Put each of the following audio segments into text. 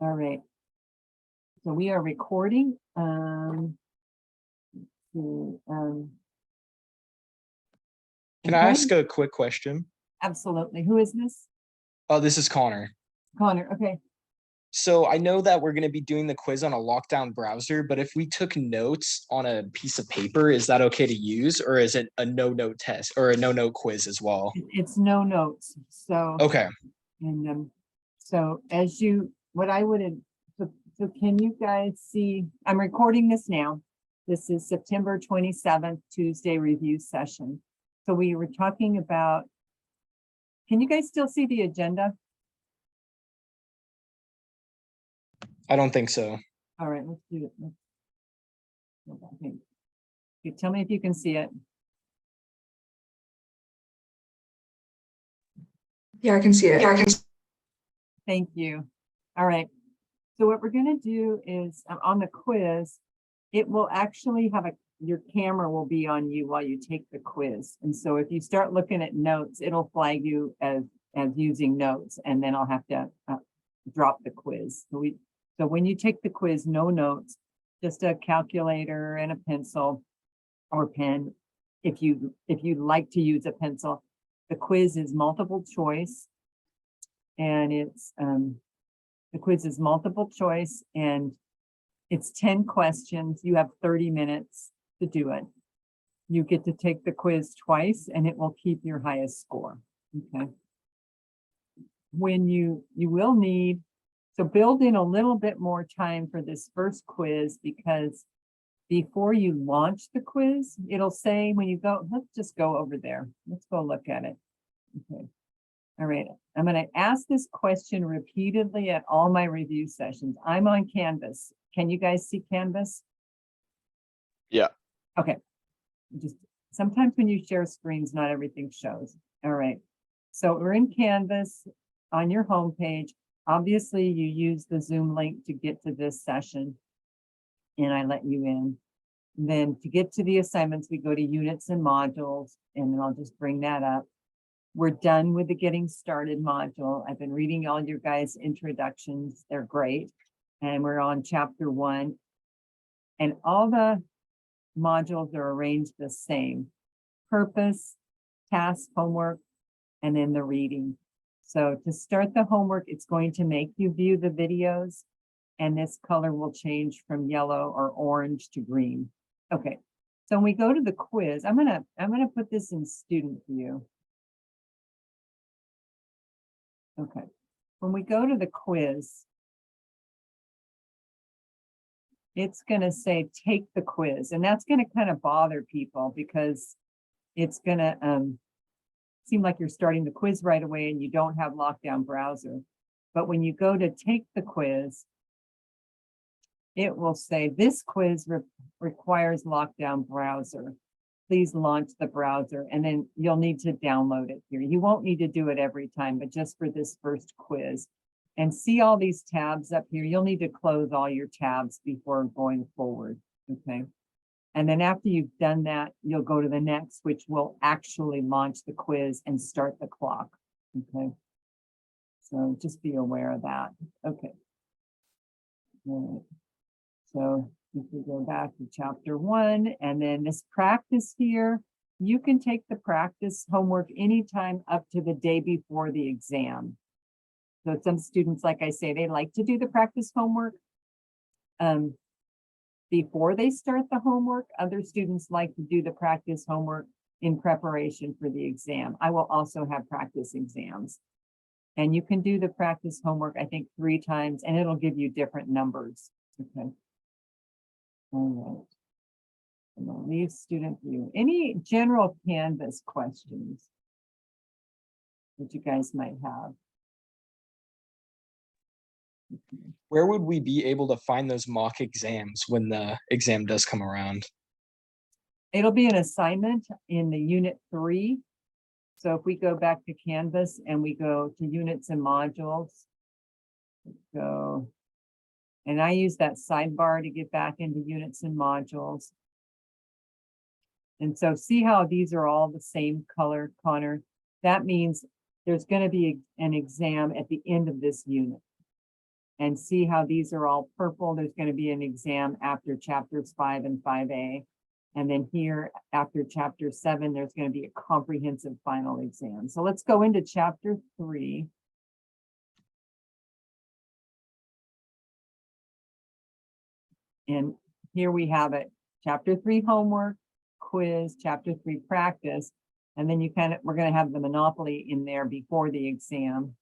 All right. So we are recording. Can I ask a quick question? Absolutely. Who is this? Oh, this is Connor. Connor. Okay. So I know that we're going to be doing the quiz on a lockdown browser, but if we took notes on a piece of paper, is that okay to use, or is it a no-note test or a no-note quiz as well? It's no notes. So Okay. and so as you, what I would have, so can you guys see? I'm recording this now. This is September 27th, Tuesday review session. So we were talking about. Can you guys still see the agenda? I don't think so. All right, let's do it. You tell me if you can see it. Yeah, I can see it. Thank you. All right. So what we're going to do is on the quiz, it will actually have your camera will be on you while you take the quiz. And so if you start looking at notes, it'll flag you as using notes, and then I'll have to drop the quiz. So when you take the quiz, no notes, just a calculator and a pencil or pen. If you like to use a pencil, the quiz is multiple choice, and it's the quiz is multiple choice, and it's 10 questions. You have 30 minutes to do it. You get to take the quiz twice, and it will keep your highest score. Okay. When you will need, so build in a little bit more time for this first quiz, because before you launch the quiz, it'll say when you go, let's just go over there. Let's go look at it. Okay. All right. I'm going to ask this question repeatedly at all my review sessions. I'm on Canvas. Can you guys see Canvas? Yeah. Okay. Just sometimes when you share screens, not everything shows. All right. So we're in Canvas on your homepage. Obviously, you use the Zoom link to get to this session, and I let you in. Then to get to the assignments, we go to units and modules, and then I'll just bring that up. We're done with the getting started module. I've been reading all your guys' introductions. They're great. And we're on chapter 1. And all the modules are arranged the same: purpose, task, homework, and then the reading. So to start the homework, it's going to make you view the videos, and this color will change from yellow or orange to green. Okay. So when we go to the quiz, I'm gonna put this in student view. Okay. When we go to the quiz, it's going to say take the quiz, and that's going to kind of bother people because it's going to seem like you're starting the quiz right away and you don't have lockdown browser. But when you go to take the quiz, it will say this quiz requires lockdown browser. Please launch the browser, and then you'll need to download it here. You won't need to do it every time, but just for this first quiz. And see all these tabs up here. You'll need to close all your tabs before going forward. Okay. And then after you've done that, you'll go to the next, which will actually launch the quiz and start the clock. Okay. So just be aware of that. Okay. All right. So if we go back to chapter 1, and then this practice here, you can take the practice homework anytime up to the day before the exam. So some students, like I say, they like to do the practice homework before they start the homework. Other students like to do the practice homework in preparation for the exam. I will also have practice exams. And you can do the practice homework, I think, 3 times, and it'll give you different numbers. Okay. All right. And I'll leave student view. Any general Canvas questions that you guys might have? Where would we be able to find those mock exams when the exam does come around? It'll be an assignment in the unit 3. So if we go back to Canvas and we go to units and modules, and I use that sidebar to get back into units and modules. And so see how these are all the same color, Connor? That means there's going to be an exam at the end of this unit. And see how these are all purple. There's going to be an exam after chapters 5 and 5A. And then here after chapter 7, there's going to be a comprehensive final exam. So let's go into chapter 3. And here we have it, chapter 3 homework, quiz, chapter 3 practice. And then we're going to have the monopoly in there before the exam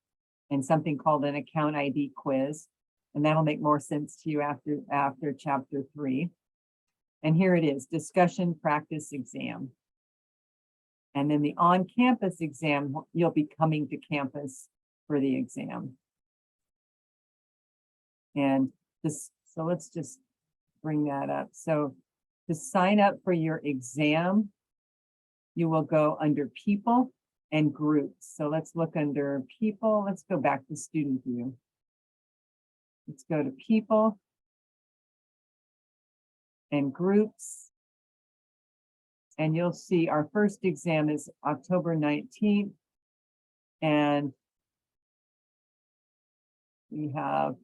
and something called an account ID quiz. And that'll make more sense to you after chapter 3. And here it is, discussion practice exam. And then the on-campus exam, you'll be coming to campus for the exam. And so let's just bring that up. So to sign up for your exam, you will go under people and groups. So let's look under people. Let's go back to student view. Let's go to people and groups. And you'll see our first exam is October 19th. And we have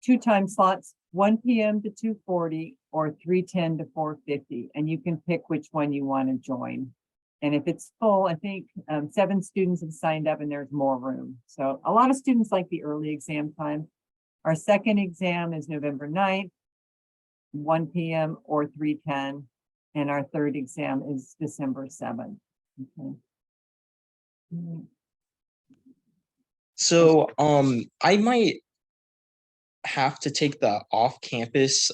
2 time slots, 1 p.m. to 2:40 or 3:10 to 4:50. And you can pick which one you want to join. And if it's full, I think 7 students have signed up and there's more room. So a lot of students like the early exam time. Our second exam is November 9th, 1 p.m. or 3:10. And our third exam is December 7th. Okay. So I might have to take the off-campus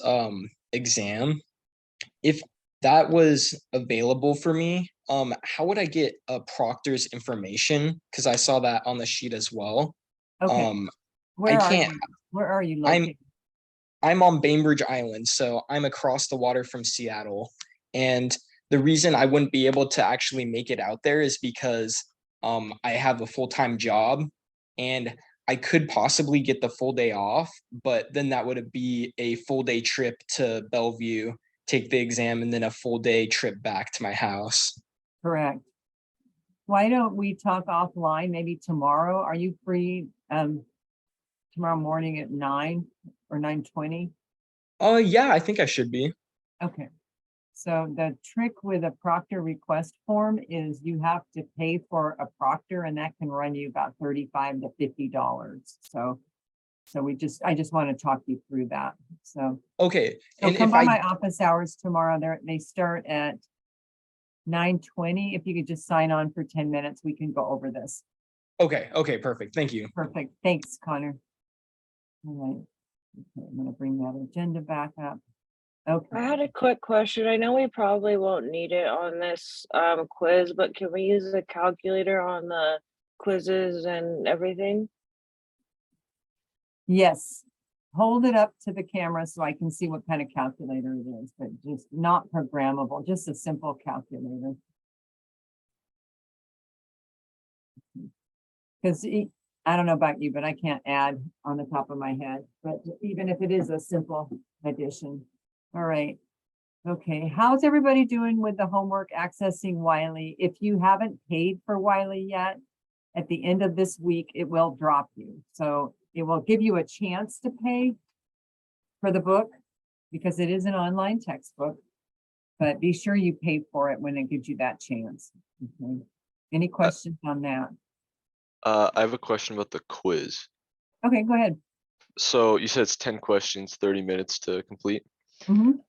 exam. If that was available for me, how would I get a proctor's information? Because I saw that on the sheet as well. Okay. I can't. Where are you located? I'm on Bainbridge Island, so I'm across the water from Seattle. And the reason I wouldn't be able to actually make it out there is because I have a full-time job and I could possibly get the full day off, but then that would be a full day trip to Bellevue, take the exam, and then a full day trip back to my house. Correct. Why don't we talk offline maybe tomorrow? Are you free tomorrow morning at 9 or 9:20? Yeah, I think I should be. Okay. So the trick with a proctor request form is you have to pay for a proctor, and that can run you about $35 to $50. So I just want to talk you through that. So Okay. so And come if by I my office hours tomorrow. They start at 9:20. If you could just sign on for 10 minutes, we can go over this. okay, perfect. Thank you. Perfect. Thanks, Connor. All right. Okay, I'm gonna bring that agenda back up. Okay. I had a quick question. I know we probably won't need it on this quiz, but can we use the calculator on the quizzes and everything? Yes. Hold it up to the camera so I can see what kind of calculator it is, but just not programmable, just a simple calculator. Because I don't know about you, but I can't add on the top of my head, but even if it is a simple addition. All right. Okay, how's everybody doing with the homework accessing Wiley? If you haven't paid for Wiley yet, at the end of this week, it will drop you. So it will give you a chance to pay for the book because it is an online textbook, but be sure you pay for it when it gives you that chance. Okay. Any questions on that? I have a question about the quiz. Okay, go ahead. So you said it's 10 questions, 30 minutes to complete. Mhm.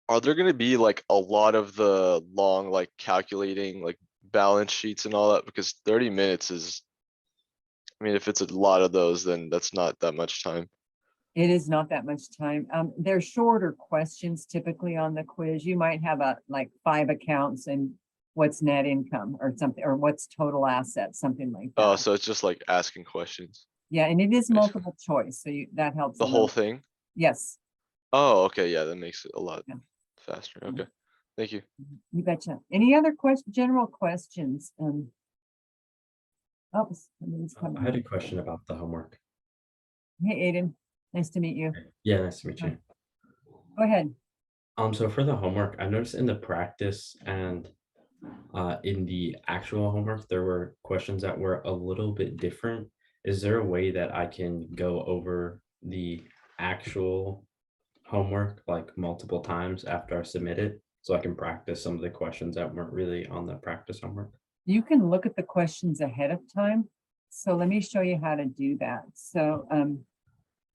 Are there going to be like a lot of the long, like calculating like balance sheets and all that? Because 30 minutes is, I mean, if it's a lot of those, then that's not that much time. It is not that much time. They're shorter questions typically on the quiz. You might have like 5 accounts and what's net income or something, or what's total assets, something like that. Oh, so it's just like asking questions. Yeah, and it is Basically. multiple choice, so that helps. The whole thing? Yes. Oh, okay. Yeah, that makes it a lot faster. Yeah. Okay. Thank you. You betcha. Any other general questions? Oh, somebody's coming I had a in. question about the homework. Hey, Aiden. Nice to meet you. Yeah, nice to meet you. Go ahead. So for the homework, I noticed in the practice and In the actual homework, there were questions that were a little bit different. Is there a way that I can go over the actual homework like multiple times after I submit it so I can practice some of the questions that weren't really on the practice homework? You can look at the questions ahead of time. So let me show you how to do that. So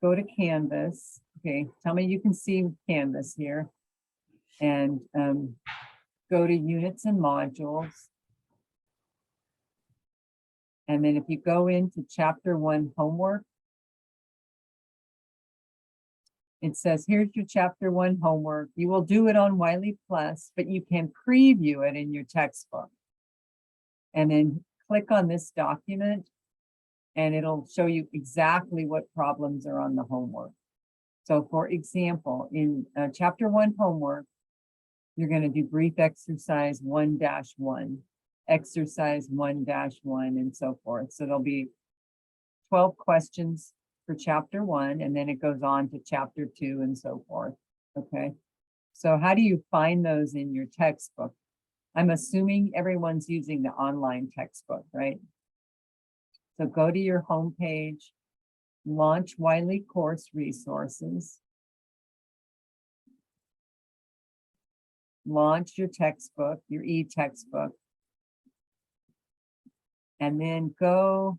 go to Canvas. Okay, tell me you can see Canvas here. And go to Units and Modules. And then if you go into Chapter 1 Homework, it says, here's your Chapter 1 homework. You will do it on Wiley Plus, but you can preview it in your textbook. And then click on this document, and it'll show you exactly what problems are on the homework. So for example, in Chapter 1 homework, you're going to do brief exercise 1-1, exercise 1-1, and so forth. So there'll be 12 questions for Chapter 1, and then it goes on to Chapter 2 and so forth. Okay. So how do you find those in your textbook? I'm assuming everyone's using the online textbook, right? So go to your home page, launch Wiley Course Resources, launch your textbook, your e-textbook, and then go,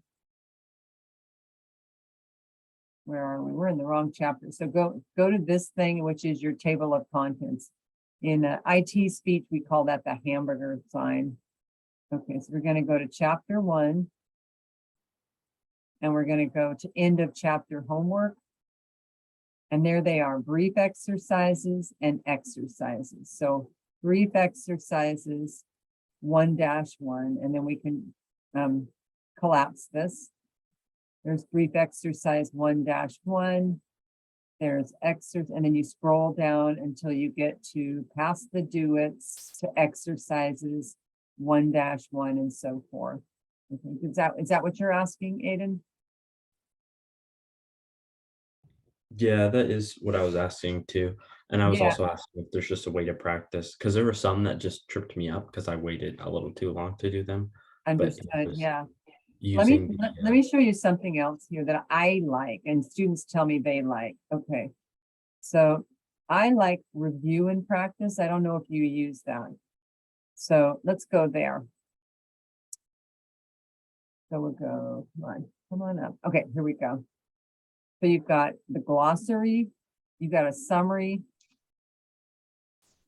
where are we? We're in the wrong chapter. So go to this thing, which is your table of contents. In IT speech, we call that the hamburger sign. Okay, so we're going to go to Chapter 1, and we're going to go to end of chapter homework. And there they are, brief exercises and exercises. So brief exercises 1-1, and then we can collapse this. There's brief exercise 1-1. There's exercise, and then you scroll down until you get to past the do-its to exercises 1-1 and so forth. Okay. Is that what you're asking, Aiden? Yeah, that is what I was asking too. And I was Yeah. also asking if there's just a way to practice, because there were some that just tripped me up because I waited a little too long to do them. But it Understood. was Yeah. using Let me show you something else here that I like, and students tell me they like. Okay. So I like review and practice. I don't know if you use that. So let's go there. So we'll go, come on up. Okay, here we go. So you've got the glossary, you've got a summary,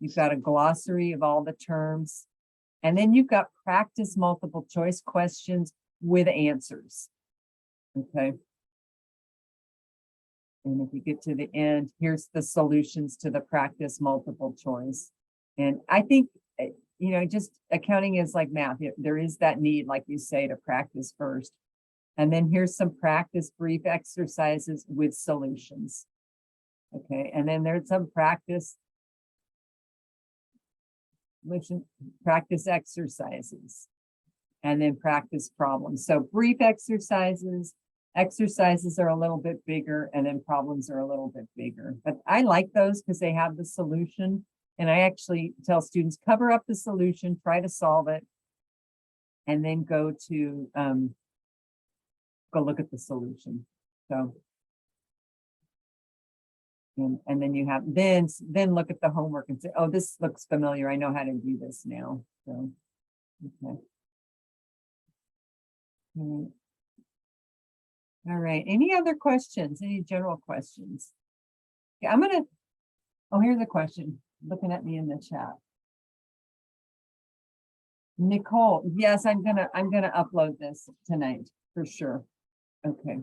you've got a glossary of all the terms, and then you've got practice multiple choice questions with answers. Okay. And if you get to the end, here's the solutions to the practice multiple choice. And I think, you know, just accounting is like math. There is that need, like you say, to practice first. And then here's some practice brief exercises with solutions. Okay, and then there's some practice exercises, and then practice problems. So brief exercises are a little bit bigger, and then problems are a little bit bigger. But I like those because they have the solution. And I actually tell students, cover up the solution, try to solve it, and then go to go look at the solution. So, and then you have, then look at the homework and say, oh, this looks familiar. I know how to do this now. So, okay. All right. Any other questions? Any general questions? Yeah, oh, here's a question. Looking at me in the chat. Nicole, yes, I'm gonna upload this tonight for sure. Okay.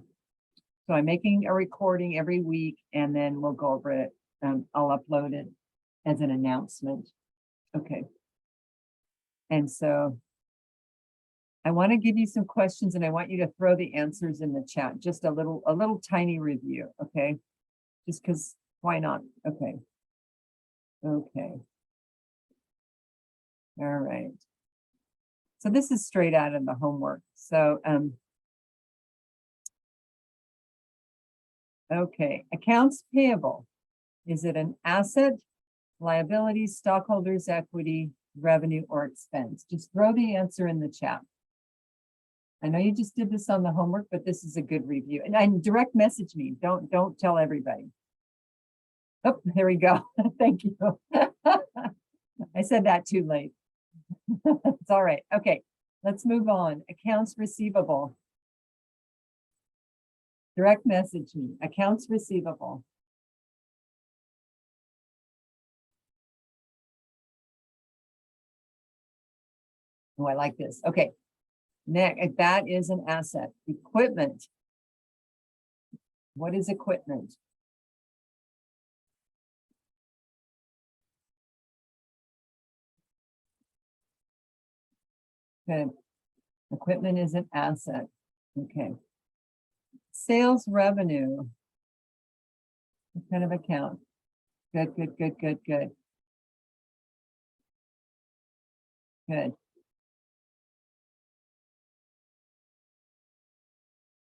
So I'm making a recording every week, and then we'll go over it. I'll upload it as an announcement. Okay. And so I want to give you some questions, and I want you to throw the answers in the chat. Just a little tiny review. Okay. Just because, why not? Okay. Okay. All right. So this is straight out of the homework. So, okay, accounts payable. Is it an asset, liability, stockholders' equity, revenue, or expense? Just throw the answer in the chat. I know you just did this on the homework, but this is a good review. And direct message me. Don't tell everybody. Oh, there we go. Thank you. I said that too late. It's all right. Okay, let's move on. Accounts receivable. Direct message me. Accounts receivable. Oh, I like this. Okay. Next, that is an asset. Equipment. What is equipment? Good. Equipment is an asset. Okay. Sales revenue. What kind of account? Good, good, good, good, good. Good.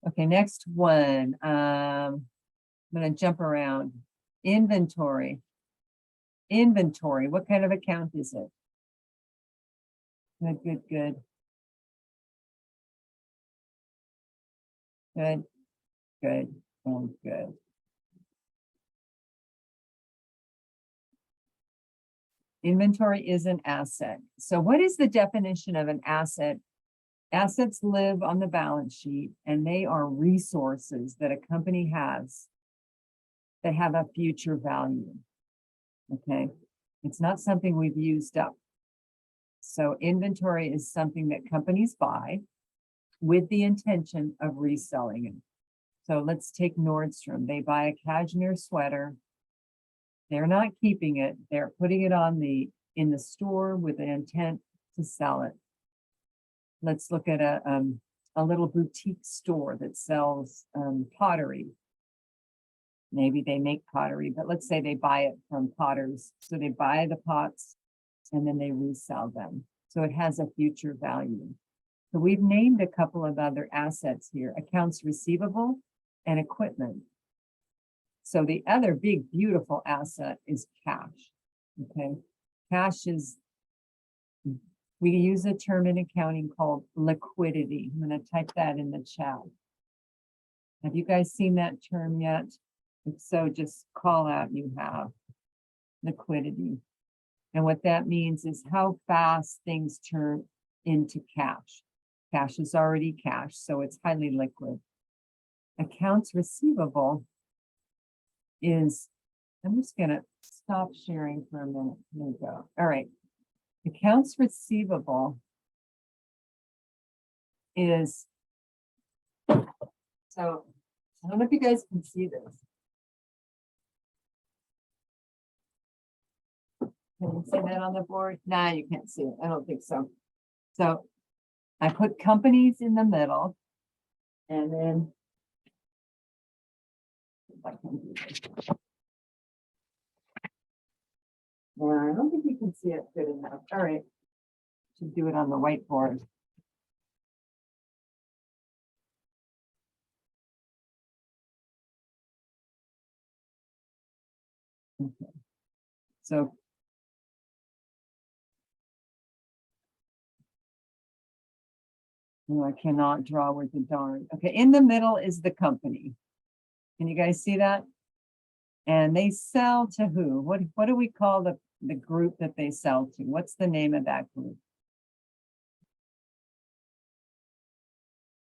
Okay, next one. I'm going to jump around. Inventory. Inventory. What kind of account is it? Good, good, good. Good, good, and good. Inventory is an asset. So what is the definition of an asset? Assets live on the balance sheet and they are resources that a company has that have a future value. Okay, it's not something we've used up. So inventory is something that companies buy with the intention of reselling it. So let's take Nordstrom. They buy a cashmere sweater. They're not keeping it. They're putting it on in the store with the intent to sell it. Let's look at a little boutique store that sells pottery. Maybe they make pottery, but let's say they buy it from potters. So they buy the pots and then they resell them. So it has a future value. So we've named a couple of other assets here, accounts receivable and equipment. So the other big, beautiful asset is cash. Okay, cash is, we use a term in accounting called liquidity. I'm going to type that in the chat. Have you guys seen that term yet? If so, just call out you have liquidity. And what that means is how fast things turn into cash. Cash is already cash, so it's highly liquid. Accounts receivable is, I'm just going to stop sharing for a minute. There we go. All right. Accounts receivable is, so I don't know if you guys can see this. Can you see that on the board? Nah, you can't see it. I don't think so. So I put companies in the middle and then if I can do this. Yeah, I don't think you can see it good enough. All right. Should do it on the whiteboard. Okay. So no, I cannot draw with the darn. Okay, in the middle is the company. Can you guys see that? And they sell to who? What do we call the group that they sell to? What's the name of that group?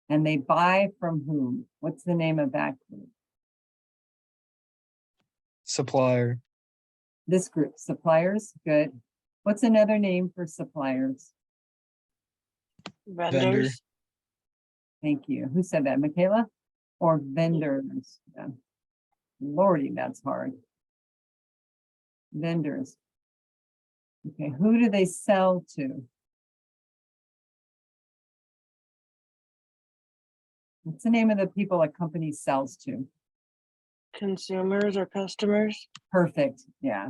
And they buy from whom? What's the name of that group? Supplier. This group, suppliers, good. What's another name for suppliers? Vendors. Thank you. Who said that, Michaela? Or vendors? Yeah. Lordy, that's hard. Vendors. Okay, who do they sell to? What's the name of the people a company sells to? Consumers or customers. Perfect, yeah.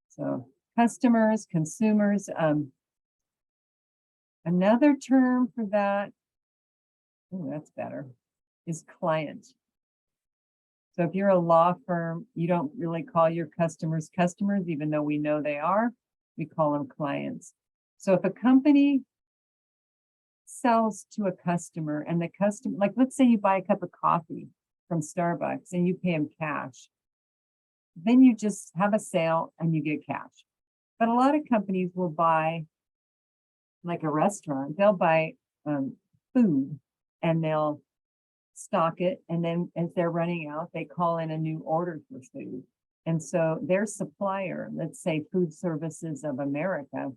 So customers, consumers, another term for that, oh, that's better, is client. So if you're a law firm, you don't really call your customers customers, even though we know they are, we call them clients. So if a company sells to a customer and the customer, like, let's say you buy a cup of coffee from Starbucks and you pay them cash, then you just have a sale and you get cash. But a lot of companies will buy, like a restaurant, they'll buy food and they'll stock it. And then as they're running out, they call in a new order for food. And so their supplier, let's say Food Services of America,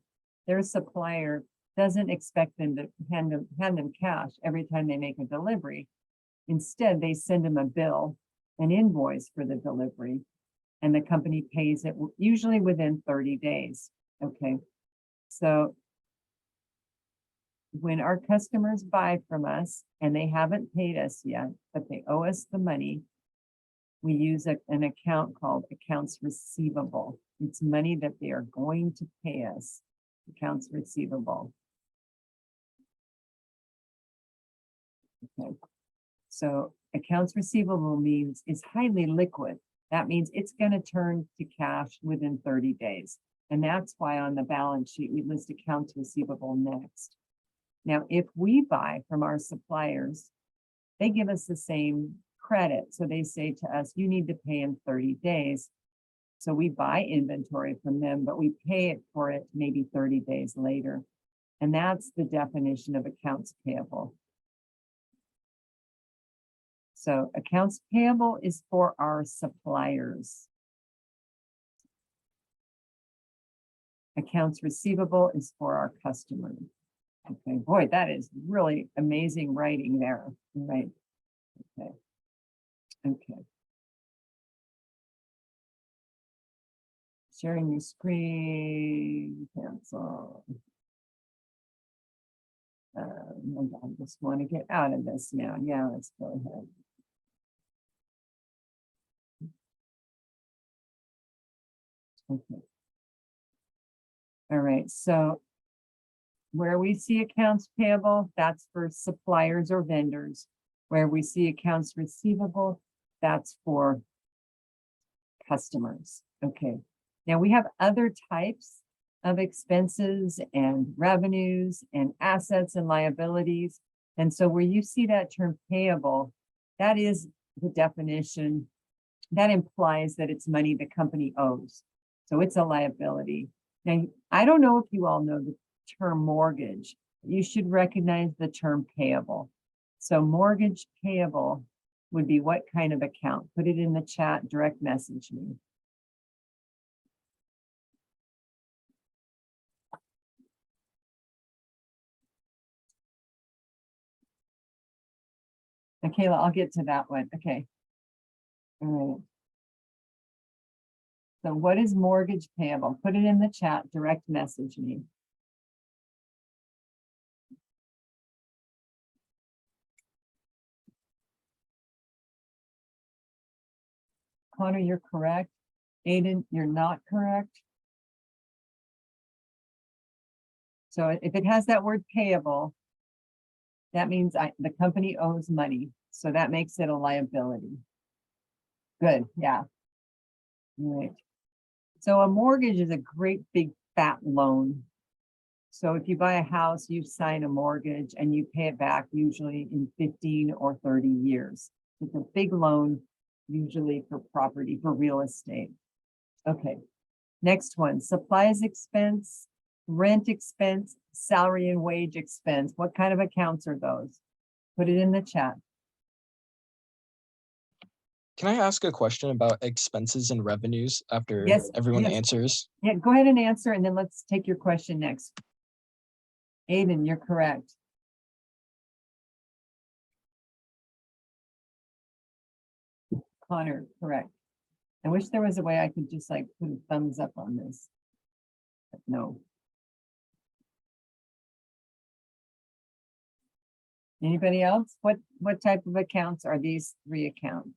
their supplier doesn't expect them to hand them cash every time they make a delivery. Instead, they send them a bill, an invoice for the delivery, and the company pays it usually within 30 days. Okay. So when our customers buy from us and they haven't paid us yet, but they owe us the money, we use an account called accounts receivable. It's money that they are going to pay us, accounts receivable. Okay. So accounts receivable means it's highly liquid. That means it's going to turn to cash within 30 days. And that's why on the balance sheet, we list accounts receivable next. Now, if we buy from our suppliers, they give us the same credit. So they say to us, you need to pay in 30 days. So we buy inventory from them, but we pay it for it maybe 30 days later. And that's the definition of accounts payable. So accounts payable is for our suppliers. Accounts receivable is for our customers. Okay, boy, that is really amazing writing there, right? Okay. Okay. Sharing your screen, cancel. I just want to get out of this now. Yeah, let's go ahead. Okay. All right, so where we see accounts payable, that's for suppliers or vendors. Where we see accounts receivable, that's for customers. Okay, now we have other types of expenses and revenues and assets and liabilities. And so where you see that term payable, that is the definition. That implies that it's money the company owes. So it's a liability. Now, I don't know if you all know the term mortgage. You should recognize the term payable. So mortgage payable would be what kind of account? Put it in the chat, direct message me. Okay, I'll get to that one. Okay. All right. So what is mortgage payable? Put it in the chat, direct message me. Connor, you're correct. Aiden, you're not correct. So if it has that word payable, that means the company owes money. So that makes it a liability. Good, yeah. All right. So a mortgage is a great big fat loan. So if you buy a house, you sign a mortgage and you pay it back usually in 15 or 30 years. It's a big loan, usually for property, for real estate. Okay, next one, supplies expense, rent expense, salary and wage expense. What kind of accounts are those? Put it in the chat. Can I ask a question about expenses and revenues after Yes, everyone yes. answers? Yeah, go ahead and answer, and then let's take your question next. Aiden, you're correct. Connor, correct. I wish there was a way I could just like put a thumbs up on this. But no. Anybody else? What type of accounts are these three accounts?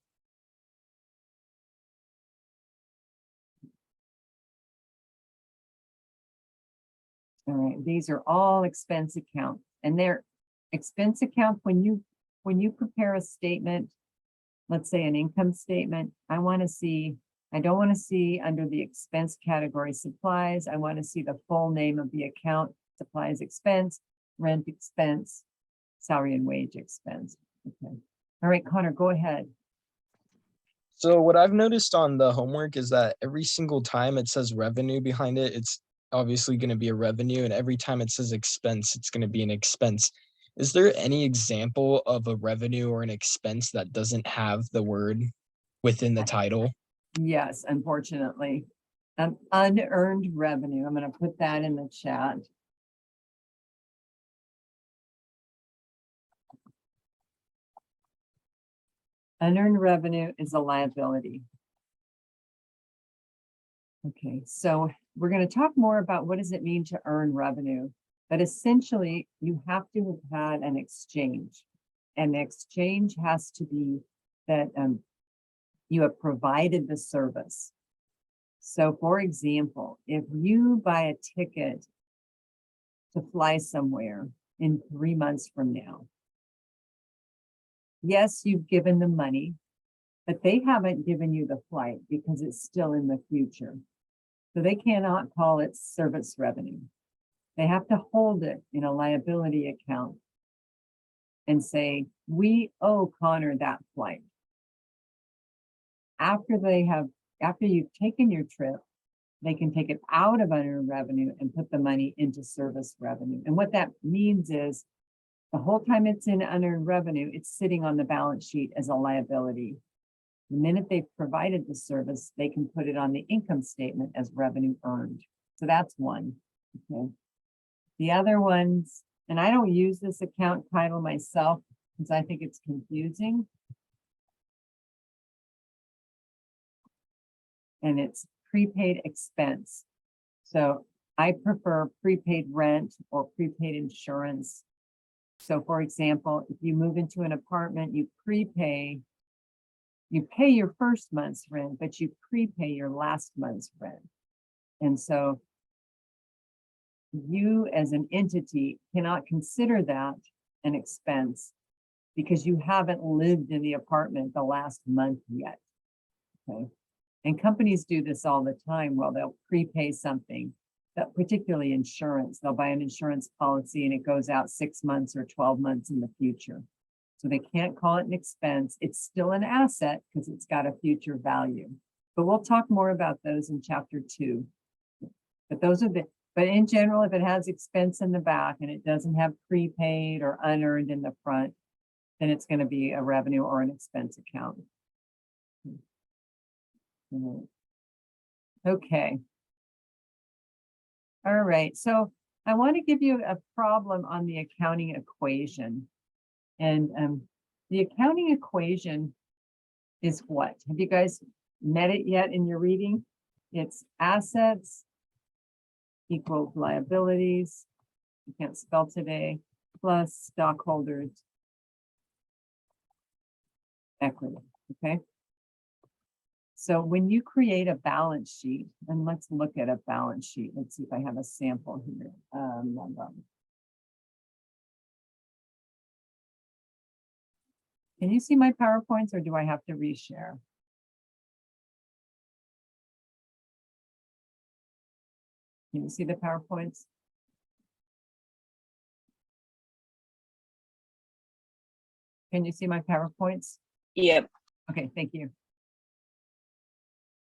All right, these are all expense accounts, and they're expense accounts when you prepare a statement, let's say an income statement, I don't want to see under the expense category supplies. I want to see the full name of the account. supplies expense, rent expense, salary and wage expense. Okay. All right, Connor, go ahead. So what I've noticed on the homework is that every single time it says revenue behind it, it's obviously going to be a revenue. And every time it says expense, it's going to be an expense. Is there any example of a revenue or an expense that doesn't have the word within the title? Yes, unfortunately. Unearned revenue. I'm going to put that in the chat. Unearned revenue is a liability. Okay, so we're going to talk more about what does it mean to earn revenue, but essentially you have to have had an exchange, and the exchange has to be that you have provided the service. So for example, if you buy a ticket to fly somewhere in 3 months from now, yes, you've given them money, but they haven't given you the flight because it's still in the future. So they cannot call it service revenue. They have to hold it in a liability account and say, we owe Connor that flight. After you've taken your trip, they can take it out of unearned revenue and put the money into service revenue. And what that means is the whole time it's in unearned revenue, it's sitting on the balance sheet as a liability. The minute they've provided the service, they can put it on the income statement as revenue earned. So that's one. Okay. The other ones, and I don't use this account title myself because I think it's confusing. And it's prepaid expense. So I prefer prepaid rent or prepaid insurance. So for example, if you move into an apartment, you pay your first month's rent, but you prepay your last month's rent. And so you as an entity cannot consider that an expense because you haven't lived in the apartment the last month yet. Okay. And companies do this all the time. Well, they'll prepay something, that particularly insurance. They'll buy an insurance policy and it goes out 6 months or 12 months in the future. So they can't call it an expense. It's still an asset because it's got a future value. But we'll talk more about those in chapter 2. But but in general, if it has expense in the back and it doesn't have prepaid or unearned in the front, then it's going to be a revenue or an expense account. Okay. All right. So I want to give you a problem on the accounting equation. And the accounting equation is what? Have you guys met it yet in your reading? It's assets equals liabilities, you can't spell today, plus stockholders' equity, okay? So when you create a balance sheet, and let's look at a balance sheet. Let's see if I have a sample here. Can you see my PowerPoints or do I have to reshare? Can you see the PowerPoints? Can you see my PowerPoints? Yep. Okay, thank you.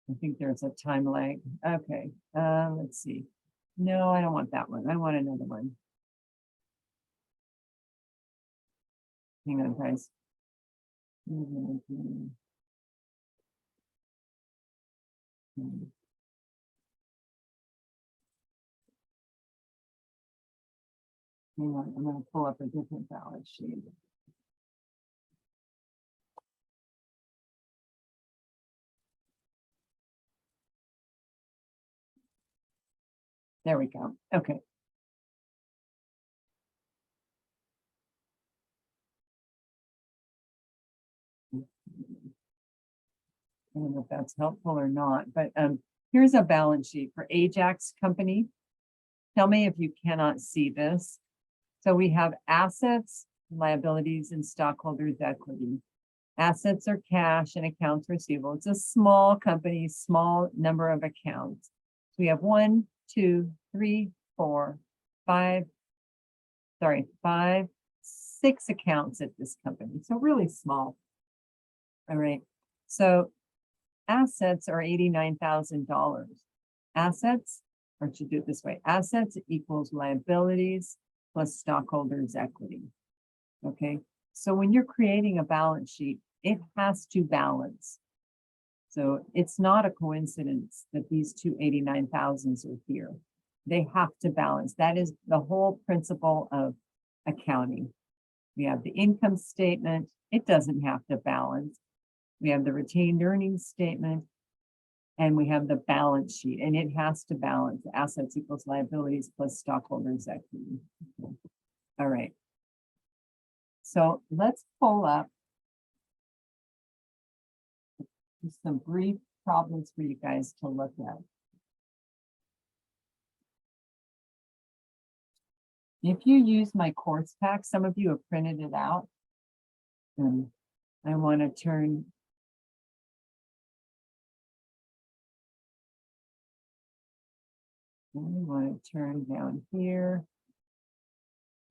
I think there's a time lag. Okay, let's see. No, I don't want that one. I want another one. Hang on, guys. Hang on, I'm going to pull up a different balance sheet. There we go. Okay. I don't know if that's helpful or not, but here's a balance sheet for Ajax Company. Tell me if you cannot see this. So we have assets, liabilities, and stockholders' equity. Assets are cash and accounts receivable. It's a small company, small number of accounts. So we have 1, 2, 3, 4, 6 accounts at this company, so really small. All right, so assets are $89,000. Assets, or to do it this way, assets equals liabilities plus stockholders' equity. Okay, so when you're creating a balance sheet, it has to balance. So it's not a coincidence that these two 89,000s are here. They have to balance. That is the whole principle of accounting. We have the income statement. It doesn't have to balance. We have the retained earnings statement, and we have the balance sheet, and it has to balance. Assets equals liabilities plus stockholders' equity. Okay. All right. So let's pull up just some brief problems for you guys to look at. If you use my course pack, some of you have printed it out. And I want to turn down here.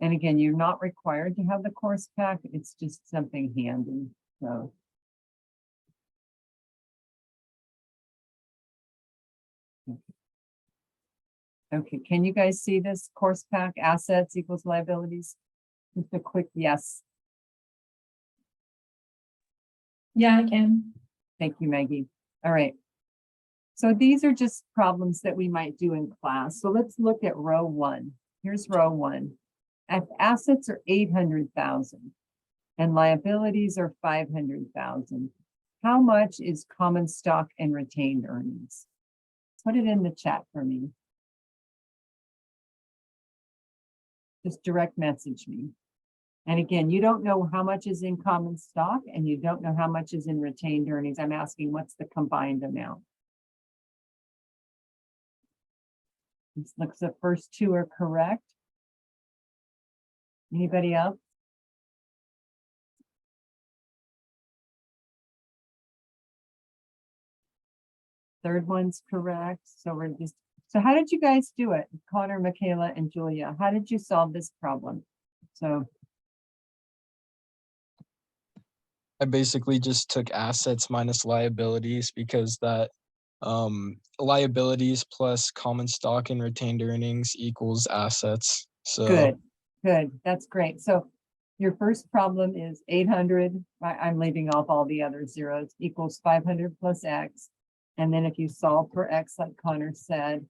And again, you're not required to have the course pack. It's just something handy. So okay, can you guys see this course pack? Assets equals liabilities. Just a quick yes. Yeah, I can. Thank you, Maggie. All right. So these are just problems that we might do in class. So let's look at row 1. Here's row 1. If assets are 800,000 and liabilities are 500,000, how much is common stock and retained earnings? Put it in the chat for me. Just direct message me. And again, you don't know how much is in common stock and you don't know how much is in retained earnings. I'm asking what's the combined amount? This looks the first two are correct. Anybody else? Third one's correct. So we're just, so how did you guys do it? Connor, Michaela, and Julia, how did you solve this problem? So I basically just took assets minus liabilities because that liabilities plus common stock and retained earnings equals assets. So good. That's great. So your first problem is 800. I'm leaving off all the other zeros, equals 500 plus X. And then if you solve for X, like Connor said,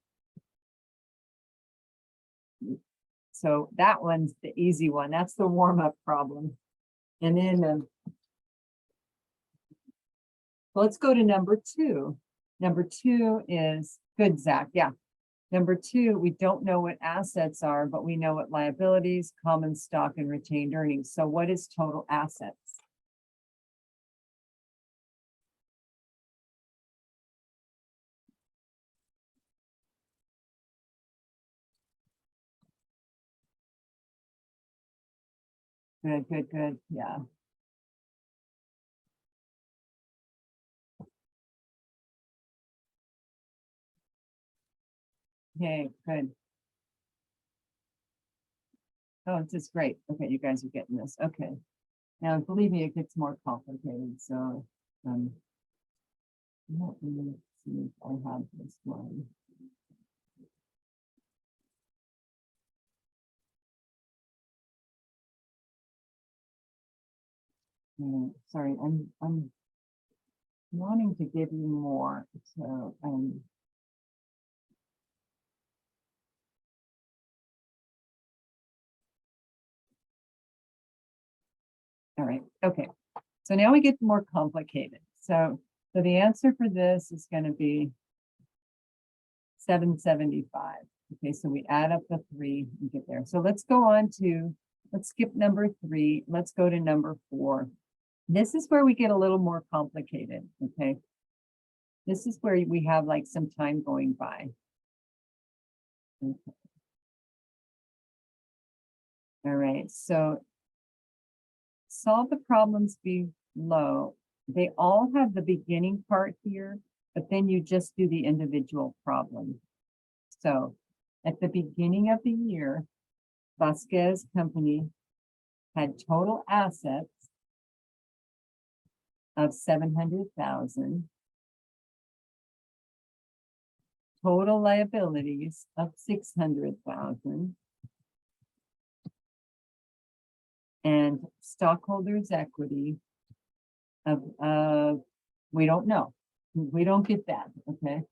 so that one's the easy one. That's the warm-up problem. And then let's go to number 2. Number 2 is good, Zach. Yeah. Number 2, we don't know what assets are, but we know what liabilities, common stock, and retained earnings. So what is total assets? Good. Yeah. Okay, good. Oh, this is great. Okay, you guys are getting this. Okay. Now, believe me, it gets more complicated. So, let me see if I have this one. Sorry, I'm wanting to give you more. So, all right. Okay. So now we get more complicated. So the answer for this is going to be 775. Okay, so we add up the 3 and get there. So let's go on to, let's skip number 3. Let's go to number 4. This is where we get a little more complicated. Okay. This is where we have like some time going by. Okay. All right. So solve the problems below. They all have the beginning part here, but then you just do the individual problem. So at the beginning of the year, Vasquez Company had total assets of 700,000, total liabilities of 600,000, and stockholders' equity of we don't know. We don't get that, okay?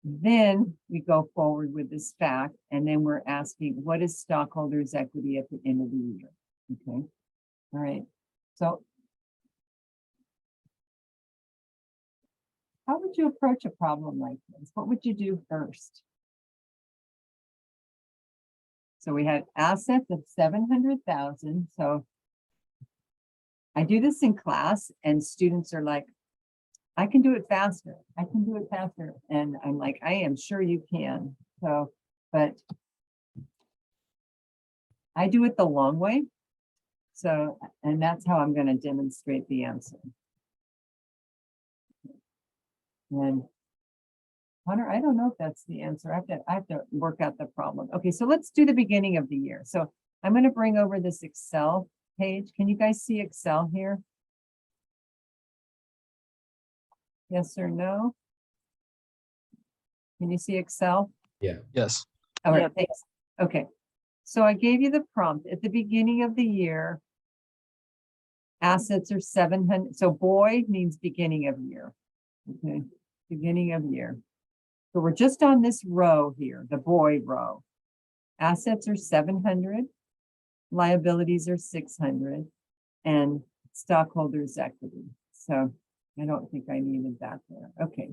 Then we go forward with this fact, and then we're asking, what is stockholders' equity at the end of the year? Okay, all right. So how would you approach a problem like this? What would you do first? So we had assets of 700,000. So I do this in class and students are like, I can do it faster. I can do it faster. And I'm like, I am sure you can. So, but I do it the long way. So, and that's how I'm going to demonstrate the answer. And Connor, I don't know if that's the answer. I have to work out the problem. Okay, so let's do the beginning of the year. So I'm going to bring over this Excel page. Can you guys see Excel here? Yes or no? Can you see Excel? Yeah. Yes. All right, Yep. thanks. Okay, so I gave you the prompt at the beginning of the year. Assets are 700. So boy means beginning of year. Okay, beginning of year. So we're just on this row here, the boy row. Assets are 700, liabilities are 600, and stockholders' equity. So I don't think I needed that there. Okay.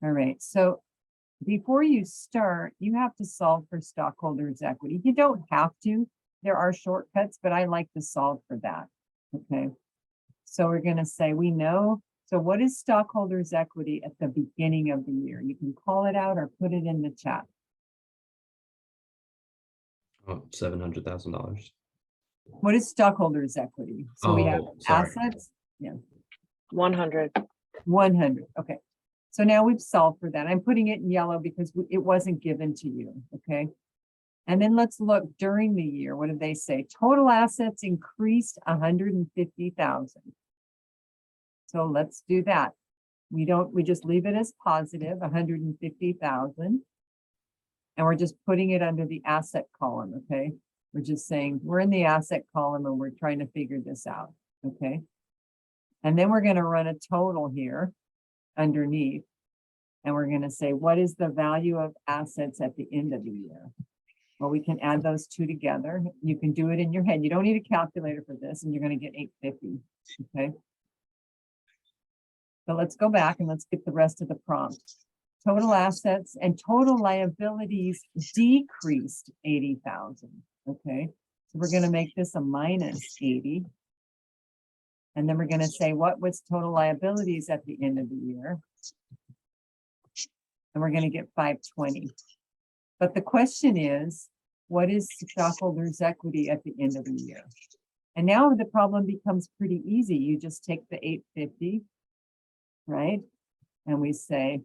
All right, so before you start, you have to solve for stockholders' equity. You don't have to. There are shortcuts, but I like to solve for that. Okay. So we're going to say we know. So what is stockholders' equity at the beginning of the year? You can call it out or put it in the chat. Oh, $700,000. What is stockholders' equity? So we have Oh, sorry. assets. 100. 100. Okay. So now we've solved for that. I'm putting it in yellow because it wasn't given to you. Okay. And then let's look during the year. What did they say? Total assets increased 150,000. So let's do that. We just leave it as positive 150,000. And we're just putting it under the asset column. Okay. We're just saying we're in the asset column and we're trying to figure this out. Okay. And then we're going to run a total here underneath. And we're going to say, what is the value of assets at the end of the year? Well, we can add those two together. You can do it in your head. You don't need a calculator for this, and you're going to get 850. Okay. So let's go back and let's get the rest of the prompt. Total assets and total liabilities decreased 80,000. Okay. So we're going to make this a minus 80. And then we're going to say, what was total liabilities at the end of the year? And we're going to get 520. But the question is, what is stockholders' equity at the end of the year? And now the problem becomes pretty easy. You just take the 850, right? And we say,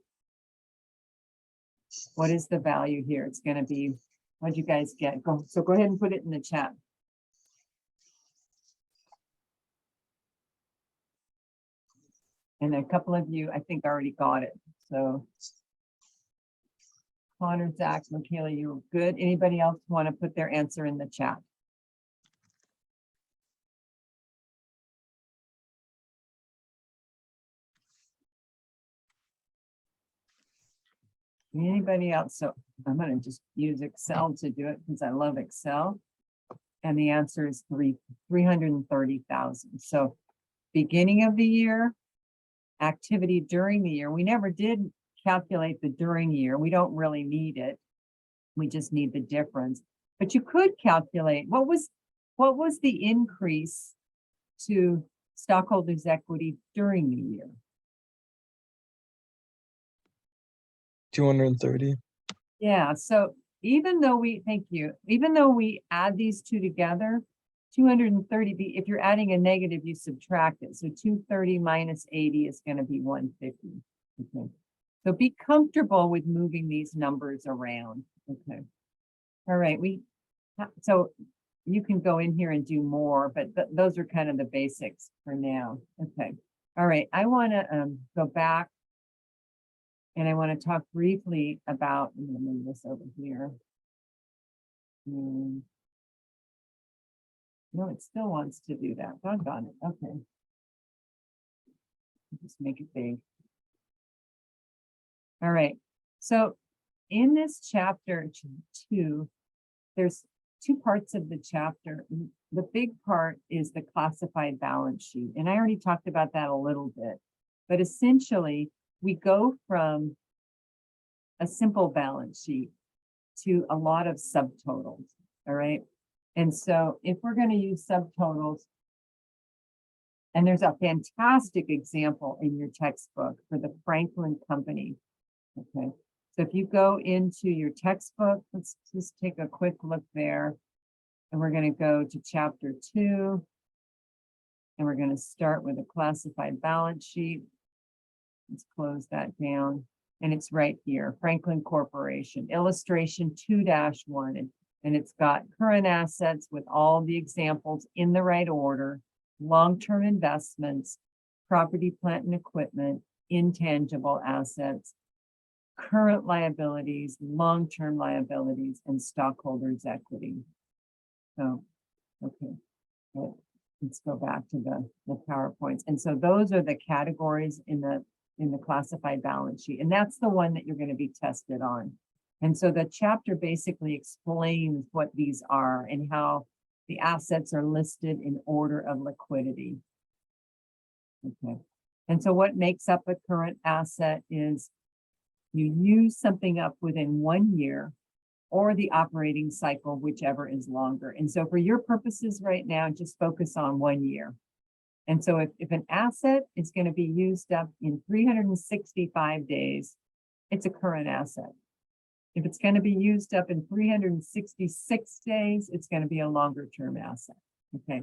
what is the value here? It's going to be, what'd you guys get? So go ahead and put it in the chat. And a couple of you, I think, already got it. So Connor, Zach, Michaela, you were good. Anybody else want to put their answer in the chat? Anybody else? So I'm going to just use Excel to do it because I love Excel. And the answer is 330,000. So beginning of the year, activity during the year. We never did calculate the during year. We don't really need it. We just need the difference. But you could calculate what was the increase to stockholders' equity during the year. 230. Yeah, so even though even though we add these two together, 230, if you're adding a negative, you subtract it. So 230 minus 80 is going to be 150. Okay. So be comfortable with moving these numbers around. Okay. All right, so you can go in here and do more, but those are kind of the basics for now. Okay. All right, I want to go back and I want to talk briefly about, I'm going to move this over here. No, it still wants to do that. Doggone it. Okay. Just make it big. All right. So in this chapter 2, there's 2 parts of the chapter. The big part is the classified balance sheet. And I already talked about that a little bit, but essentially we go from a simple balance sheet to a lot of subtotals. All right. And so if we're going to use subtotals, and there's a fantastic example in your textbook for the Franklin Company. Okay. So if you go into your textbook, let's just take a quick look there. And we're going to go to chapter 2. And we're going to start with a classified balance sheet. Let's close that down. And it's right here, Franklin Corporation, illustration 2-1. And it's got current assets with all the examples in the right order, long-term investments, property, plant, and equipment, intangible assets, current liabilities, long-term liabilities, and stockholders' equity. So, okay, let's go back to the PowerPoints. And so those are the categories in the classified balance sheet. And that's the one that you're going to be tested on. And so the chapter basically explains what these are and how the assets are listed in order of liquidity. Okay. And so what makes up a current asset is you use something up within 1 year or the operating cycle, whichever is longer. And so for your purposes right now, just focus on 1 year. And so if an asset is going to be used up in 365 days, it's a current asset. If it's going to be used up in 366 days, it's going to be a longer term asset. Okay.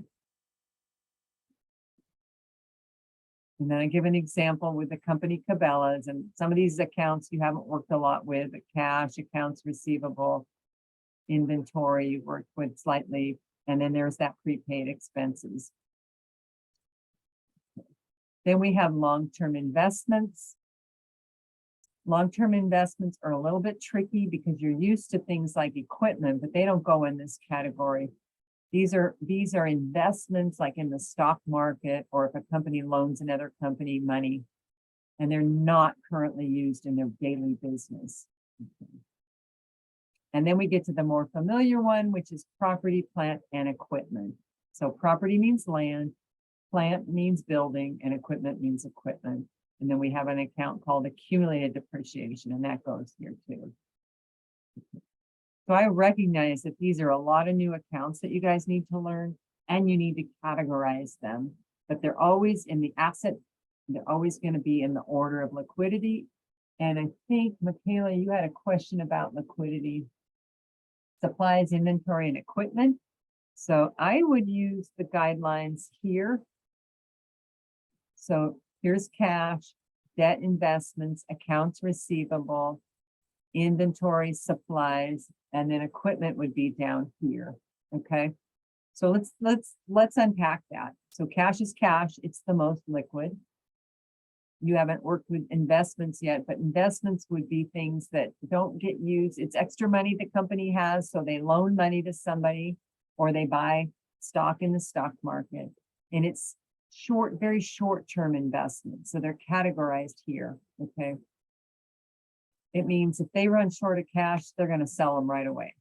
And then I give an example with the company Cabela's, and some of these accounts you haven't worked a lot with, the cash, accounts receivable, inventory you've worked with slightly, and then there's that prepaid expenses. Then we have long-term investments. Long-term investments are a little bit tricky because you're used to things like equipment, but they don't go in this category. These are investments like in the stock market, or if a company loans another company money, and they're not currently used in their daily business. Okay. And then we get to the more familiar one, which is property, plant, and equipment. So property means land, plant means building, and equipment means equipment. And then we have an account called accumulated depreciation, and that goes here too. So I recognize that these are a lot of new accounts that you guys need to learn, and you need to categorize them, but they're always in the asset. They're always going to be in the order of liquidity. And I think, Michaela, you had a question about liquidity, supplies, inventory, and equipment. So I would use the guidelines here. So here's cash, debt, investments, accounts receivable, inventory, supplies, and then equipment would be down here. Okay. So let's unpack that. So cash is cash. It's the most liquid. You haven't worked with investments yet, but investments would be things that don't get used. It's extra money the company has, so they loan money to somebody or they buy stock in the stock market. And it's very short-term investments. So they're categorized here. Okay. It means if they run short of cash, they're going to sell them right away.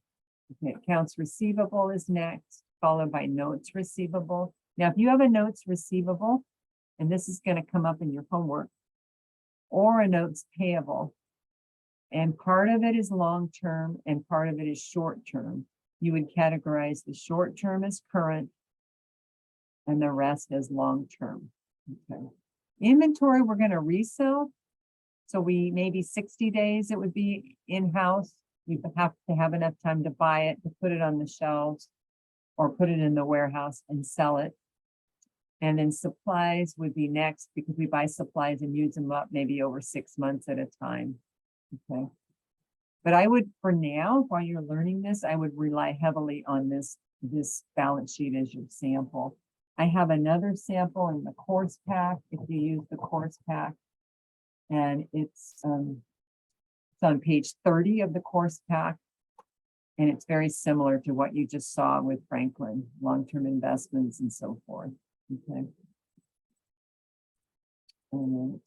Okay. Accounts receivable is next, followed by notes receivable. Now, if you have a notes receivable, and this is going to come up in your homework, or a notes payable, and part of it is long-term and part of it is short-term, you would categorize the short-term as current and the rest as long-term. Okay. Inventory, we're going to resell. So maybe 60 days, it would be in-house. You have to have enough time to buy it, to put it on the shelves or put it in the warehouse and sell it. And then supplies would be next because we buy supplies and use them up maybe over 6 months at a time. Okay. But I would, for now, while you're learning this, I would rely heavily on this balance sheet as your sample. I have another sample in the course pack, if you use the course pack. And it's on page 30 of the course pack. And it's very similar to what you just saw with Franklin, long-term investments and so forth. Okay. And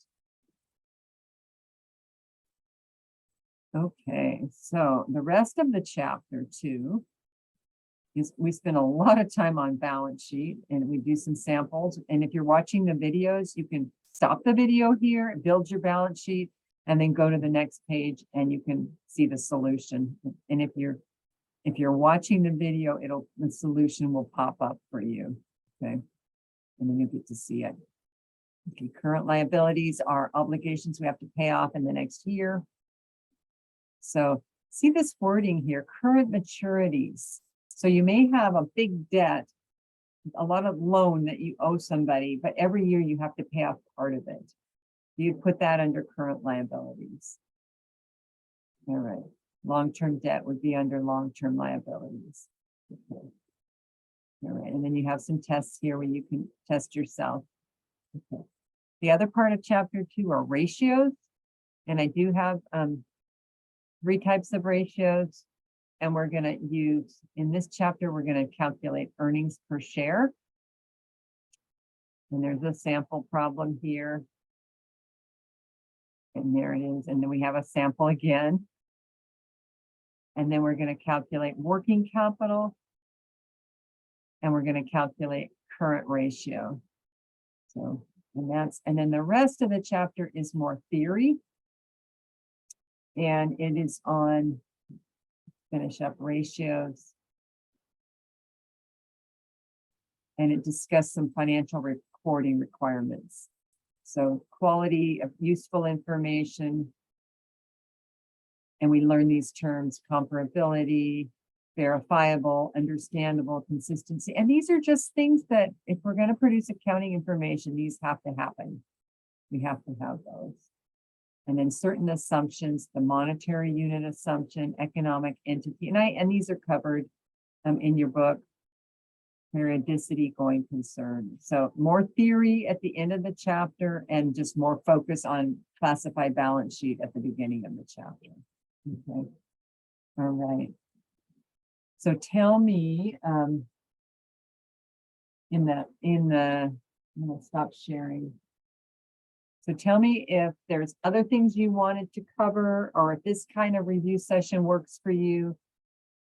okay, so the rest of the chapter 2 is we spend a lot of time on balance sheet and we do some samples. And if you're watching the videos, you can stop the video here, build your balance sheet, and then go to the next page and you can see the solution. And if you're watching the video, the solution will pop up for you. Okay. And then you get to see it. Okay, current liabilities are obligations we have to pay off in the next year. So see this wording here, current maturities. So you may have a big debt, a lot of loan that you owe somebody, but every year you have to pay off part of it. You'd put that under current liabilities. All right. Long-term debt would be under long-term liabilities. Okay. All right. And then you have some tests here where you can test yourself. Okay. The other part of chapter 2 are ratios. And I do have 3 types of ratios. And we're going to use, in this chapter, we're going to calculate earnings per share. And there's a sample problem here. And there it is. And then we have a sample again. And then we're going to calculate working capital. And we're going to calculate current ratio. So, and then the rest of the chapter is more theory. And it is on, finish up ratios. And it discussed some financial reporting requirements. So quality of useful information. And we learn these terms, comparability, verifiable, understandable, consistency. And these are just things that if we're going to produce accounting information, these have to happen. We have to have those. And then certain assumptions, the monetary unit assumption, economic entity. And these are covered in your book, periodicity, going concern. So more theory at the end of the chapter and just more focus on classified balance sheet at the beginning of the chapter. Okay. All right. So tell me, I'm gonna stop sharing. So tell me if there's other things you wanted to cover, or if this kind of review session works for you.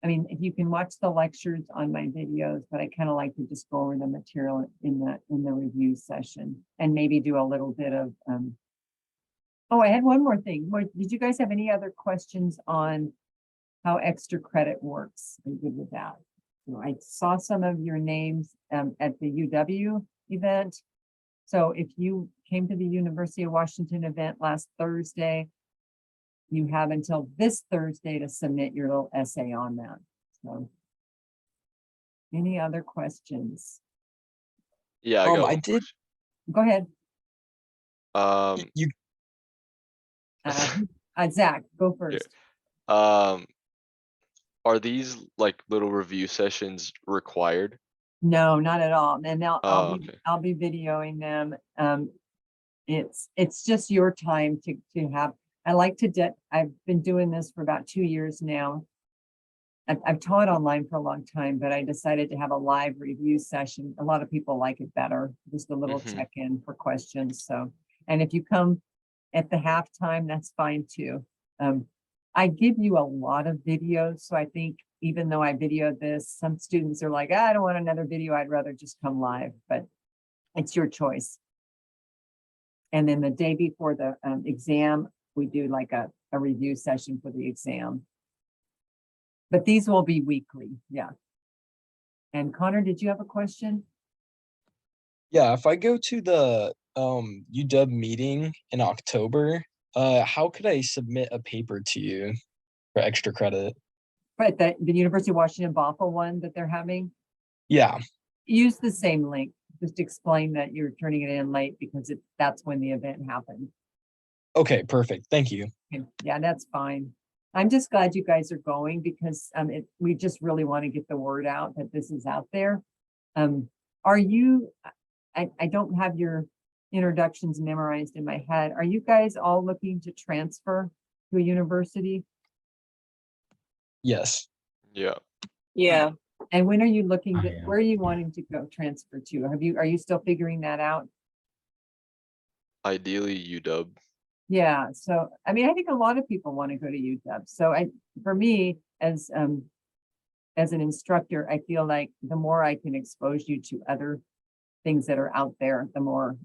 I mean, if you can watch the lectures on my videos, but I kind of like to just go over the material in the review session and maybe do a little bit of, oh, I had one more thing. Did you guys have any other questions on how extra credit works? Are you good with that? I saw some of your names at the UW event. So if you came to the University of Washington event last Thursday, you have until this Thursday to submit your little essay on that. So any other questions? Yeah, I got I one did. Go ahead. question. Zach, go first. Are these like little review sessions required? No, not at all. And Oh, okay. I'll be videoing them. It's just your time to have. I like to I've been doing this for about 2 years now. I've taught online for a long time, but I decided to have a live review session. A lot of people like it better, just a little check-in for questions. So, and if you come at the halftime, that's fine too. I give you a lot of videos. So I think even though I videoed this, some students are like, I don't want another video. I'd rather just come live, but it's your choice. And then the day before the exam, we do like a review session for the exam. But these will be weekly, yeah. And Connor, did you have a question? Yeah, if I go to the UW meeting in October, how could I submit a paper to you for extra credit? Right, the University of Washington Bothell one that they're having? Yeah. Use the same link. just explain that you're turning it in late because that's when the event happened. Okay, perfect. Thank you. Okay, yeah, that's fine. I'm just glad you guys are going because we just really want to get the word out that this is out there. Are you, I don't have your introductions memorized in my head. Are you guys all looking to transfer to a university? Yes. Yeah. Yeah. And when are you looking to, I am, where are you yeah. wanting to go transfer to? Are you still figuring that out? Ideally UW. Yeah, so I mean, I think a lot of people want to go to UW. So for me, as an instructor, I feel like the more I can expose you to other things that are out there, the more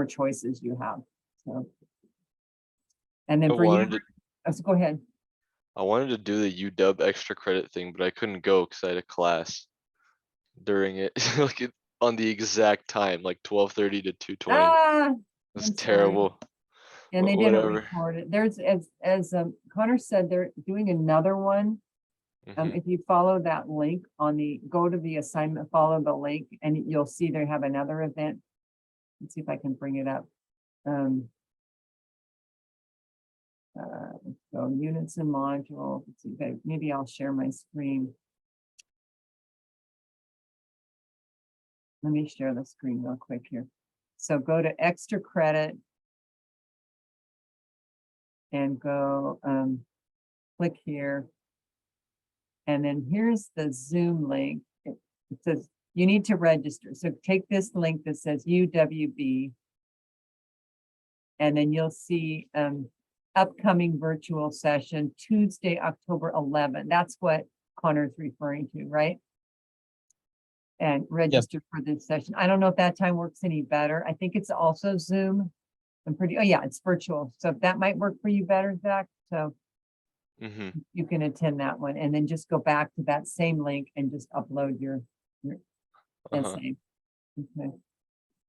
choices you have. So, and then I for you, wanted to so go ahead. I wanted to do the UW extra credit thing, but I couldn't go because I had a class during it, like on the exact time, like 12:30 to 2:20. Ah, It's I'm sorry. terrible. And they But didn't whatever. record it. There's, as Connor said, they're doing another one. Mhm. If you follow that link go to the assignment, follow the link, and you'll see they have another event. Let's see if I can bring it up. So units and modules. Let's see, maybe I'll share my screen. Let me share the screen real quick here. So go to extra credit and go click here. And then here's the Zoom link. It says you need to register. So take this link that says UWB. And then you'll see upcoming virtual session Tuesday, October 11th. That's what Connor's referring to, right? And register for this session. I don't know if that time works any better. I think it's also Zoom. Oh yeah, it's virtual. So that might work for you better, Zach. So Mhm. you can attend that one and then just go back to that same link and just upload your essay. Okay.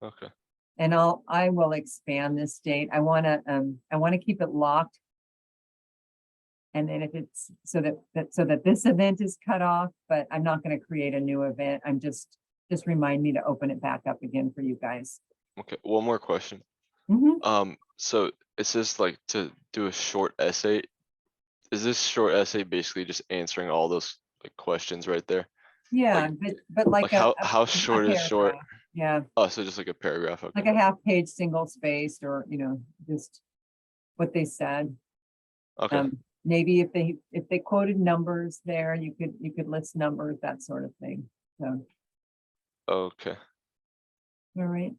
Okay. And I will expand this date. I want to keep it locked. And then if it's so that this event is cut off, but I'm not going to create a new event. I'm just remind me to open it back up again for you guys. Okay. One more question. So it says like to do a short essay. Is this short essay basically just answering all those like questions right there? Yeah, but like how short is short? paragraph. Yeah, Oh, so just like a paragraph. like Okay. a half page single spaced, or just what they said. Okay. Maybe if they quoted numbers there, you could list numbers, that sort of thing. So, Okay. all right.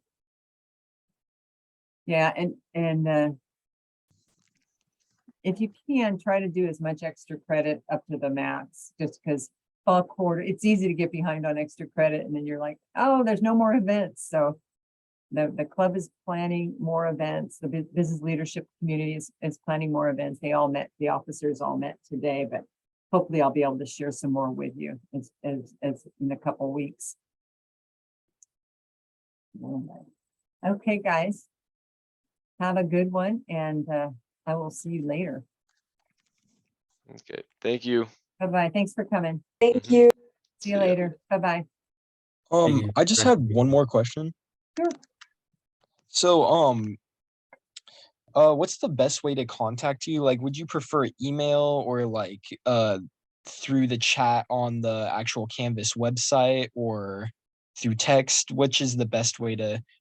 Yeah, and if you can, try to do as much extra credit up to the max, just because fall quarter, it's easy to get behind on extra credit, and then you're like, oh, there's no more events. So the club is planning more events. The business leadership community is planning more events. They all met, the officers all met today, but hopefully I'll be able to share some more with you as in a couple of weeks. Okay, guys, have a good one, and I will see you later. Okay. Thank you. Bye-bye. Thanks for coming. Thank you. See you later. Bye-bye. Thank you. I just had one more question. Sure. So, what's the best way to contact you? Like, would you prefer email or like through the chat on the actual Canvas website or through text? Which is the best way to